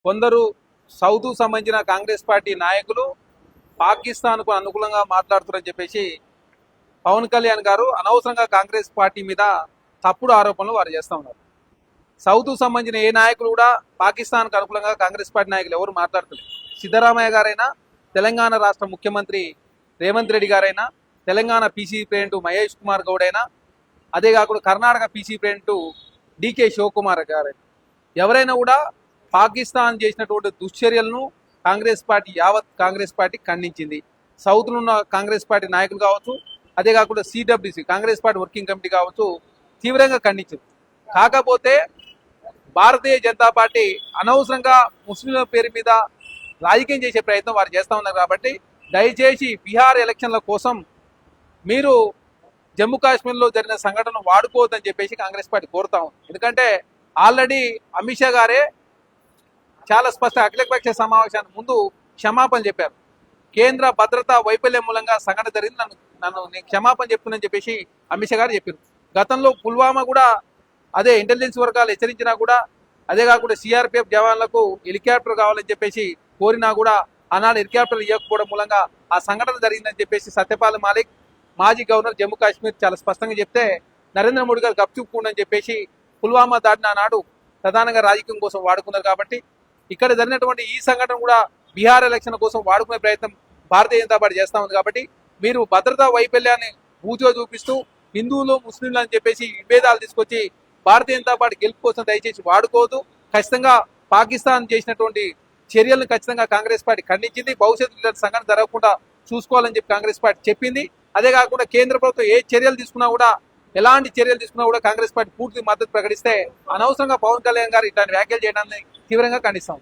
కొందరు సౌత్ సంబంధించిన కాంగ్రెస్ పార్టీ నాయకులు పాకిస్తాన్కు అనుకూలంగా మాట్లాడుతున్నారని చెప్పేసి పవన్ కళ్యాణ్ గారు అనవసరంగా కాంగ్రెస్ పార్టీ మీద తప్పుడు ఆరోపణలు వారు చేస్తూ ఉన్నారు. సౌత్ సంబంధించిన ఏ నాయకులు కూడా పాకిస్తాన్కు అనుకూలంగా కాంగ్రెస్ పార్టీ నాయకులు ఎవరు మాట్లాడతలేదు. సిద్ధరామయ్య గారైనా, తెలంగాణ రాష్ట్ర ముఖ్యమంత్రి రేవంత్ రెడ్డి గారైనా, తెలంగాణ పీసీ ప్రెసిడెంట్ మహేష్ కుమార్ గౌడ్ అయినా, అదే కాకుండా కర్ణాటక పీసీ ప్రెసిడెంట్ డికే శివకుమార్ గారైనా ఎవరైనా కూడా పాకిస్తాన్ చేసినటువంటి దుశ్చర్యలను యావత్ కాంగ్రెస్ పార్టీ ఖండించింది. సౌత్లో ఉన్న కాంగ్రెస్ పార్టీ నాయకులు కావచ్చు, అదే కాకుండా CWC Congress party working committee కావచ్చు, తీవ్రంగా ఖండించింది. కాకపోతే భారతీయ జనతా పార్టీ అనవసరంగా ముస్లింల పేరు మీద రాజకీయం చేసే ప్రయత్నం వారు చేస్తూ ఉన్నారు. కాబట్టి దయచేసి బీహార్ ఎలక్షన్ల కోసం మీరు జమ్మూ కాశ్మీర్లో జరిగిన సంఘటనను వాడుకోవద్దని చెప్పేసి కాంగ్రెస్ పార్టీ కోరుతా ఉంది. ఎందుకంటే ఆల్రెడీ అమిత్ షా గారే చాలా స్పష్ట అఖిలపక్ష సమావేశానికి ముందు క్షమాపణ చెప్పారు. కేంద్ర భద్రతా వైఫల్యం మూలంగా సంఘటన జరిగింది, నేను క్షమాపణ చెప్తున్నానని చెప్పేసి అమిత్ షా గారు చెప్పారు. గతంలో పుల్వామా కూడా అదే ఇంటెలిజెన్స్ వర్గాలు హెచ్చరించినా కూడా, అదే కాకుండా సిఆర్పిఎఫ్ జవాన్లకు హెలికాప్టర్ కావాలని చెప్పేసి కోరినా కూడా ఆనాడు హెలికాప్టర్ ఇవ్వకపోవడం మూలంగా ఆ సంఘటన జరిగిందని చెప్పేసి సత్యపాల్ మాలిక్ మాజీ గవర్నర్ జమ్మూ కాశ్మీర్ చాలా స్పష్టంగా చెప్తే నరేంద్ర మోడీ గారు గప్చుప్పుకుండని చెప్పేసి పుల్వామా దాడిన నాడు ప్రధానంగా రాజకీయం కోసం వాడుకున్నారు. కాబట్టి ఇక్కడ జరిగినటువంటి ఈ సంఘటన కూడా బీహార్ ఎలక్షన్ కోసం వాడుకునే ప్రయత్నం భారతీయ జనతా పార్టీ చేస్తా ఉంది. కాబట్టి మీరు భద్రతా వైఫల్యాన్ని బూజో చూపిస్తూ హిందువులు ముస్లింలు అని చెప్పేసి విభేదాలు తీసుకొచ్చి భారతీయ జనతా పార్టీ గెలుపు కోసం దయచేసి వాడుకోవద్దు. ఖచ్చితంగా పాకిస్తాన్ చేసినటువంటి చర్యలను ఖచ్చితంగా కాంగ్రెస్ పార్టీ ఖండించింది. భవిష్యత్తులో సంఘటన జరగకుండా చూసుకోవాలని చెప్పి కాంగ్రెస్ పార్టీ చెప్పింది. అదే కాకుండా కేంద్ర ప్రభుత్వం ఏ చర్యలు తీసుకున్నా కూడా, ఎలాంటి చర్యలు తీసుకున్నా కూడా కాంగ్రెస్ పార్టీ పూర్తి మద్దతు ప్రకటిస్తే అనవసరంగా పవన్ కళ్యాణ్ గారు ఇట్లాంటి వ్యాఖ్యలు చేయడాన్ని తీవ్రంగా ఖండిస్తాం.